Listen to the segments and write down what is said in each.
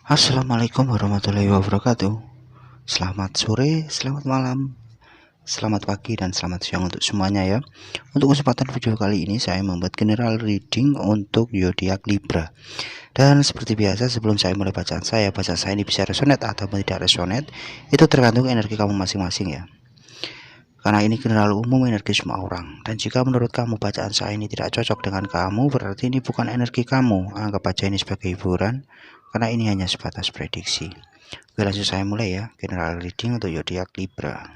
Assalamualaikum warahmatullahi wabarakatuh. Selamat sore, selamat malam, selamat pagi, dan selamat siang untuk semuanya ya. Untuk kesempatan video kali ini saya membuat general reading untuk zodiak Libra. Dan seperti biasa, sebelum saya mulai bacaan saya ini bisa resonate atau tidak resonate, itu tergantung energi kamu masing-masing ya. Karena ini general umum, energi semua orang. Dan jika menurut kamu bacaan saya ini tidak cocok dengan kamu, berarti ini bukan energi kamu. Anggap aja ini sebagai hiburan, karena ini hanya sebatas prediksi. Oke, langsung saya mulai ya. General reading untuk zodiak Libra.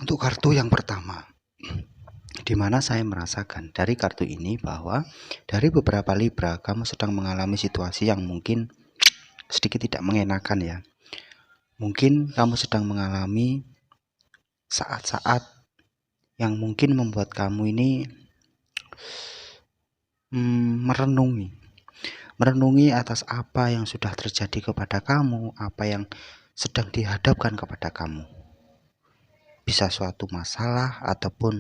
Untuk kartu yang pertama, di mana saya merasakan dari kartu ini bahwa dari beberapa Libra kamu sedang mengalami situasi yang mungkin sedikit tidak mengenakan ya. Mungkin kamu sedang mengalami saat-saat yang mungkin membuat kamu ini merenungi atas apa yang sudah terjadi kepada kamu, apa yang sedang dihadapkan kepada kamu. Bisa suatu masalah ataupun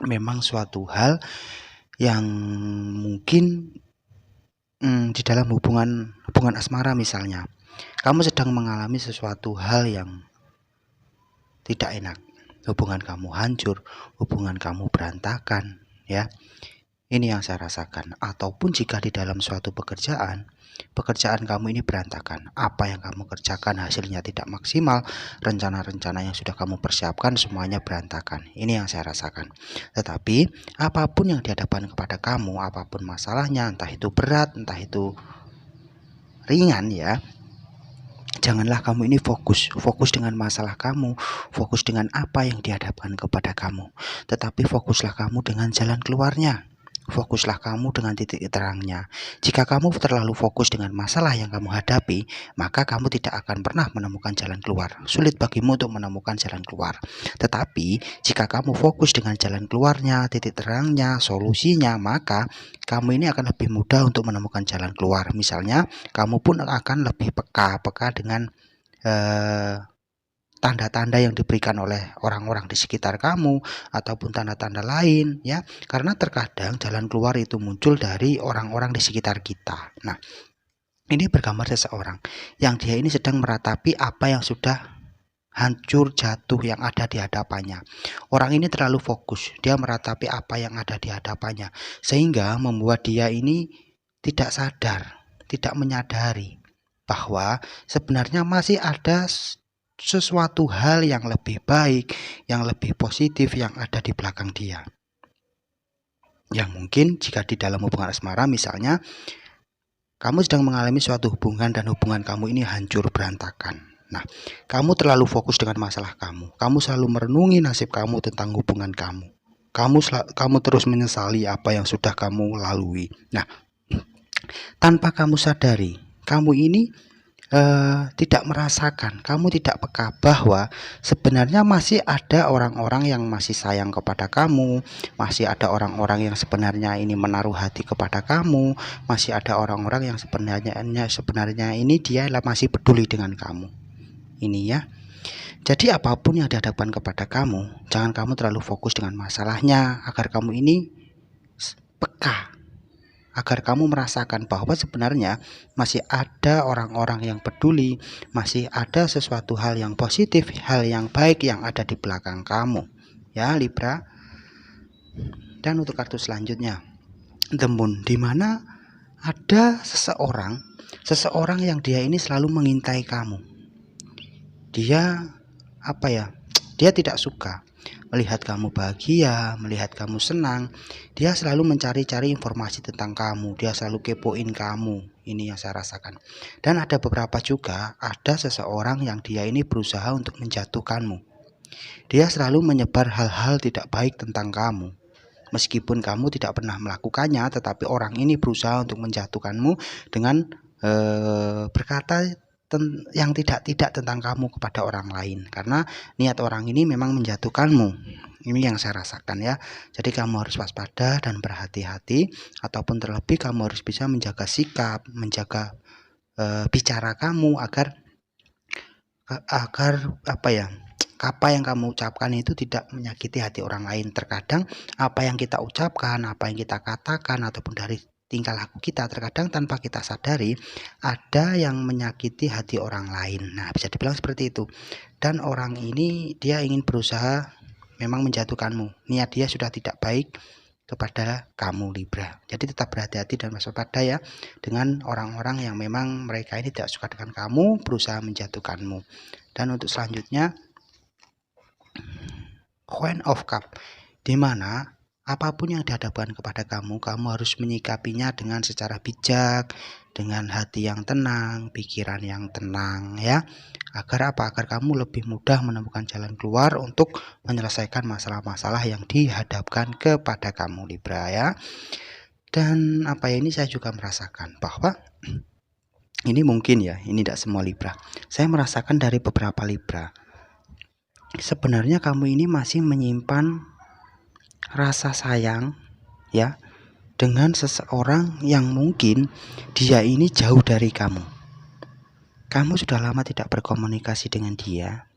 memang suatu hal yang mungkin di dalam hubungan asmara misalnya, kamu sedang mengalami sesuatu hal yang tidak enak, hubungan kamu hancur, hubungan kamu berantakan ya. Ini yang saya rasakan. Ataupun jika di dalam suatu pekerjaan kamu ini berantakan, apa yang kamu kerjakan hasilnya tidak maksimal, rencana-rencana yang sudah kamu persiapkan semuanya berantakan. Ini yang saya rasakan. Tetapi apapun yang dihadapkan kepada kamu, apapun masalahnya, entah itu berat, entah itu ringan ya, janganlah kamu ini fokus dengan masalah kamu, fokus dengan apa yang dihadapkan kepada kamu, tetapi fokuslah kamu dengan jalan keluarnya. Fokuslah kamu dengan titik terangnya. Jika kamu terlalu fokus dengan masalah yang kamu hadapi, maka kamu tidak akan pernah menemukan jalan keluar. Sulit bagimu untuk menemukan jalan keluar. Tetapi jika kamu fokus dengan jalan keluarnya, titik terangnya, solusinya, maka kamu ini akan lebih mudah untuk menemukan jalan keluar. Misalnya, kamu pun akan lebih peka dengan tanda-tanda yang diberikan oleh orang-orang di sekitar kamu ataupun tanda-tanda lain ya, karena terkadang jalan keluar itu muncul dari orang-orang di sekitar kita. Nah, ini bergambar seseorang yang dia ini sedang meratapi apa yang sudah hancur jatuh yang ada di hadapannya. Orang ini terlalu fokus, dia meratapi apa yang ada di hadapannya, sehingga membuat dia ini tidak sadar, tidak menyadari bahwa sebenarnya masih ada sesuatu hal yang lebih baik, yang lebih positif yang ada di belakang dia. Yang mungkin jika di dalam hubungan asmara misalnya, kamu sedang mengalami suatu hubungan dan hubungan kamu ini hancur berantakan. Nah, kamu terlalu fokus dengan masalah kamu. Kamu selalu merenungi nasib kamu tentang hubungan kamu. Kamu terus menyesali apa yang sudah kamu lalui. Nah, tanpa kamu sadari, kamu ini tidak merasakan, kamu tidak peka bahwa sebenarnya masih ada orang-orang yang masih sayang kepada kamu, masih ada orang-orang yang sebenarnya ini menaruh hati kepada kamu, masih ada orang-orang yang sebenarnya ini dia masih peduli dengan kamu. Ini ya. Jadi apapun yang dihadapkan kepada kamu, jangan kamu terlalu fokus dengan masalahnya, agar kamu ini peka agar kamu merasakan bahwa sebenarnya masih ada orang-orang yang peduli, masih ada sesuatu hal yang positif, hal yang baik yang ada di belakang kamu, ya Libra. Dan untuk kartu selanjutnya, The Moon, di mana ada seseorang yang dia ini selalu mengintai kamu. Dia dia tidak suka melihat kamu bahagia, melihat kamu senang. Dia selalu mencari-cari informasi tentang kamu, dia selalu kepoin kamu. Ini yang saya rasakan. Dan ada beberapa juga, ada seseorang yang dia ini berusaha untuk menjatuhkanmu. Dia selalu menyebar hal-hal tidak baik tentang kamu. Meskipun kamu tidak pernah melakukannya, tetapi orang ini berusaha untuk menjatuhkanmu dengan berkata yang tidak tentang kamu kepada orang lain, karena niat orang ini memang menjatuhkanmu. Ini yang saya rasakan ya. Jadi kamu harus waspada dan berhati-hati, ataupun terlebih kamu harus bisa menjaga sikap, menjaga bicara kamu agar apa yang kamu ucapkan itu tidak menyakiti hati orang lain. Terkadang apa yang kita ucapkan, apa yang kita katakan, ataupun dari tingkah laku kita, terkadang tanpa kita sadari ada yang menyakiti hati orang lain. Nah, bisa dibilang seperti itu. Dan orang ini dia ingin berusaha memang menjatuhkanmu. Niat dia sudah tidak baik kepada kamu Libra. Jadi tetap berhati-hati dan waspada ya dengan orang-orang yang memang mereka ini tidak suka dengan kamu, berusaha menjatuhkanmu. Dan untuk selanjutnya, Queen of Cup, di mana apapun yang dihadapkan kepada kamu, kamu harus menyikapinya dengan secara bijak, dengan hati yang tenang, pikiran yang tenang ya. Agar apa? Agar kamu lebih mudah menemukan jalan keluar untuk menyelesaikan masalah-masalah yang dihadapkan kepada kamu Libra ya. Dan ini saya juga merasakan bahwa ini mungkin ya, ini tidak semua Libra. Saya merasakan dari beberapa Libra, sebenarnya kamu ini masih menyimpan rasa sayang ya dengan seseorang yang mungkin dia ini jauh dari kamu. Kamu sudah lama tidak berkomunikasi dengan dia,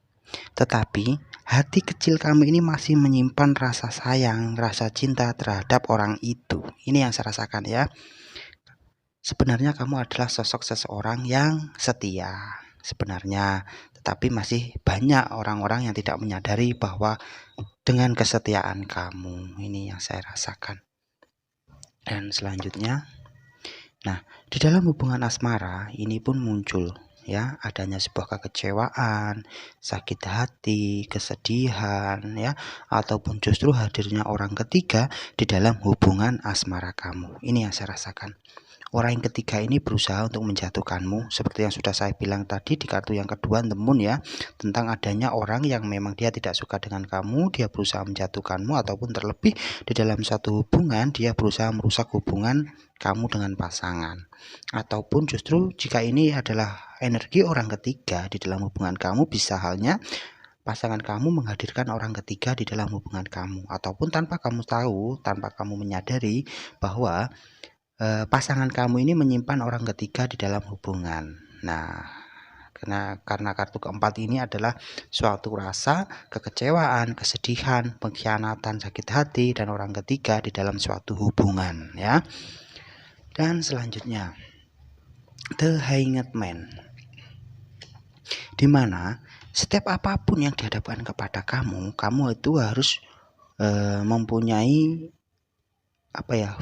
tetapi hati kecil kamu ini masih menyimpan rasa sayang, rasa cinta terhadap orang itu. Ini yang saya rasakan ya. Sebenarnya kamu adalah sosok seseorang yang setia sebenarnya, tetapi masih banyak orang-orang yang tidak menyadari bahwa dengan kesetiaan kamu. Ini yang saya rasakan. Dan selanjutnya, nah, di dalam hubungan asmara ini pun muncul ya adanya sebuah kekecewaan, sakit hati, kesedihan ya, ataupun justru hadirnya orang ketiga di dalam hubungan asmara kamu. Ini yang saya rasakan. Orang yang ketiga ini berusaha untuk menjatuhkanmu, seperti yang sudah saya bilang tadi di kartu yang kedua, The Moon ya, tentang adanya orang yang memang dia tidak suka dengan kamu, dia berusaha menjatuhkanmu, ataupun terlebih di dalam suatu hubungan dia berusaha merusak hubungan kamu dengan pasangan. Ataupun justru jika ini adalah energi orang ketiga di dalam hubungan kamu, bisa halnya pasangan kamu menghadirkan orang ketiga di dalam hubungan kamu, ataupun tanpa kamu tahu, tanpa kamu menyadari bahwa pasangan kamu ini menyimpan orang ketiga di dalam hubungan. Nah, karena kartu keempat ini adalah suatu rasa kekecewaan, kesedihan, pengkhianatan, sakit hati, dan orang ketiga di dalam suatu hubungan ya. Dan selanjutnya, The Hanged Man, di mana setiap apapun yang dihadapkan kepada kamu itu harus mempunyai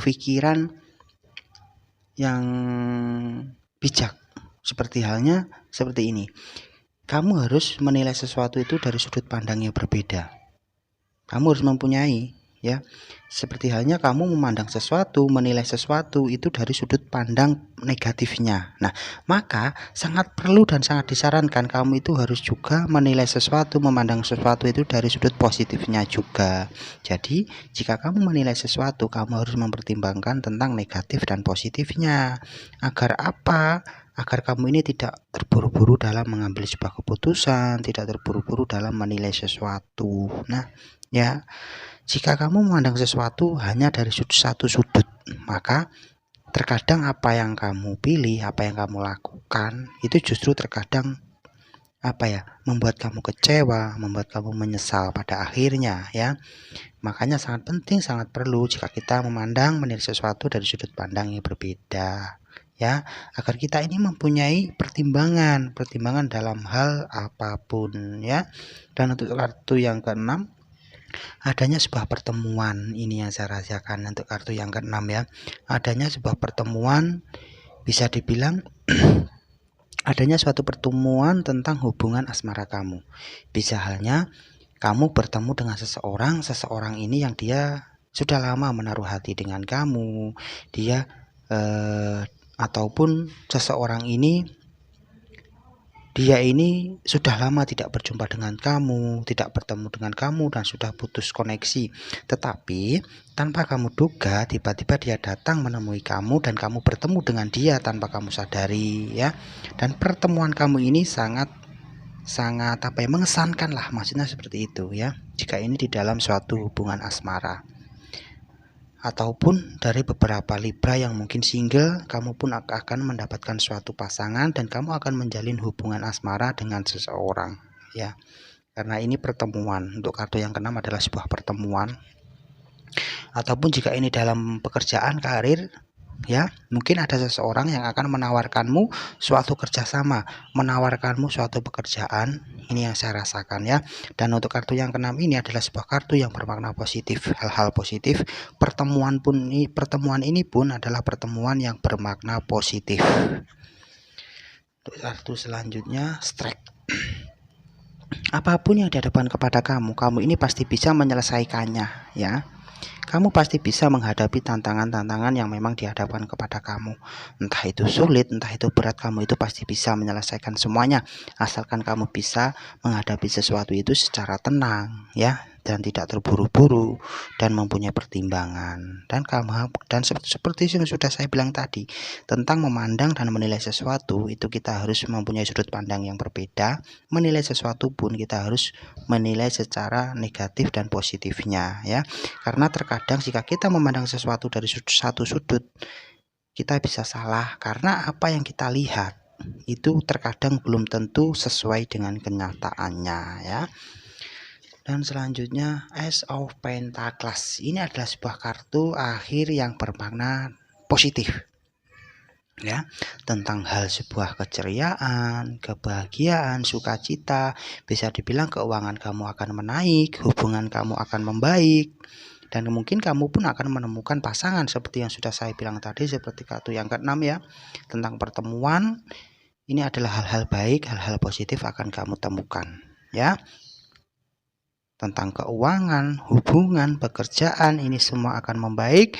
pikiran yang bijak. Seperti ini, kamu harus menilai sesuatu itu dari sudut pandang yang berbeda. Kamu harus mempunyai ya, seperti halnya kamu memandang sesuatu, menilai sesuatu itu dari sudut pandang negatifnya. Nah, maka sangat perlu dan sangat disarankan kamu itu harus juga menilai sesuatu, memandang sesuatu itu dari sudut positifnya juga. Jadi jika kamu menilai sesuatu, kamu harus mempertimbangkan tentang negatif dan positifnya. Agar apa? Agar kamu ini tidak terburu-buru dalam mengambil sebuah keputusan, tidak terburu-buru dalam menilai sesuatu. Nah ya, jika kamu memandang sesuatu hanya dari satu sudut, maka terkadang apa yang kamu pilih, apa yang kamu lakukan itu justru terkadang membuat kamu kecewa, membuat kamu menyesal pada akhirnya ya. Makanya sangat penting, sangat perlu jika kita menilai sesuatu dari sudut pandang yang berbeda ya, agar kita ini mempunyai pertimbangan dalam hal apapun ya. Dan untuk kartu yang keenam, adanya sebuah pertemuan, ini yang saya rasakan untuk kartu yang keenam ya. Adanya sebuah pertemuan, bisa dibilang adanya suatu pertemuan tentang hubungan asmara kamu. Bisa halnya kamu bertemu dengan seseorang ini yang dia sudah lama menaruh hati dengan kamu, dia ataupun seseorang ini dia ini sudah lama tidak berjumpa dengan kamu, tidak bertemu dengan kamu, dan sudah putus koneksi. Tetapi tanpa kamu duga, tiba-tiba dia datang menemui kamu dan kamu bertemu dengan dia tanpa kamu sadari ya. Dan pertemuan kamu ini sangat mengesankan lah, maksudnya seperti itu ya. Jika ini di dalam suatu hubungan asmara, ataupun dari beberapa Libra yang mungkin single, kamu pun akan mendapatkan suatu pasangan dan kamu akan menjalin hubungan asmara dengan seseorang ya. Karena ini pertemuan, untuk kartu yang keenam adalah sebuah pertemuan. Ataupun jika ini dalam pekerjaan, karir ya, mungkin ada seseorang yang akan menawarkanmu suatu kerjasama, menawarkanmu suatu pekerjaan. Ini yang saya rasakan ya. Dan untuk kartu yang keenam ini adalah sebuah kartu yang bermakna positif, hal-hal positif. Pertemuan ini pun adalah pertemuan yang bermakna positif. Untuk kartu selanjutnya, strike. Apapun yang dihadapkan kepada kamu ini pasti bisa menyelesaikannya ya. Kamu pasti bisa menghadapi tantangan-tantangan yang memang dihadapkan kepada kamu. Entah itu sulit, entah itu berat, kamu itu pasti bisa menyelesaikan semuanya. Asalkan kamu bisa menghadapi sesuatu itu secara tenang ya, dan tidak terburu-buru dan mempunyai pertimbangan. Dan seperti yang sudah saya bilang tadi, tentang memandang dan menilai sesuatu itu kita harus mempunyai sudut pandang yang berbeda. Menilai sesuatu pun kita harus menilai secara negatif dan positifnya ya. Karena terkadang jika kita memandang sesuatu dari satu sudut, kita bisa salah karena apa yang kita lihat itu terkadang belum tentu sesuai dengan kenyataannya ya. Dan selanjutnya, Ace of Pentacles. Ini adalah sebuah kartu akhir yang bermakna positif ya, tentang hal sebuah keceriaan, kebahagiaan, sukacita. Bisa dibilang keuangan kamu akan menaik, hubungan kamu akan membaik, dan mungkin kamu pun akan menemukan pasangan seperti yang sudah saya bilang tadi, seperti kartu yang keenam ya, tentang pertemuan. Ini adalah hal-hal baik, hal-hal positif akan kamu temukan ya. Tentang keuangan, hubungan, pekerjaan, ini semua akan membaik,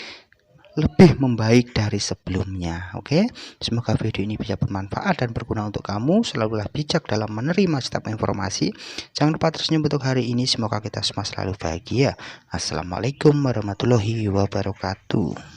lebih membaik dari sebelumnya. Oke, semoga video ini bisa bermanfaat dan berguna untuk kamu. Selalulah bijak dalam menerima setiap informasi. Jangan lupa tersenyum untuk hari ini. Semoga kita semua selalu bahagia. Assalamualaikum warahmatullahi wabarakatuh.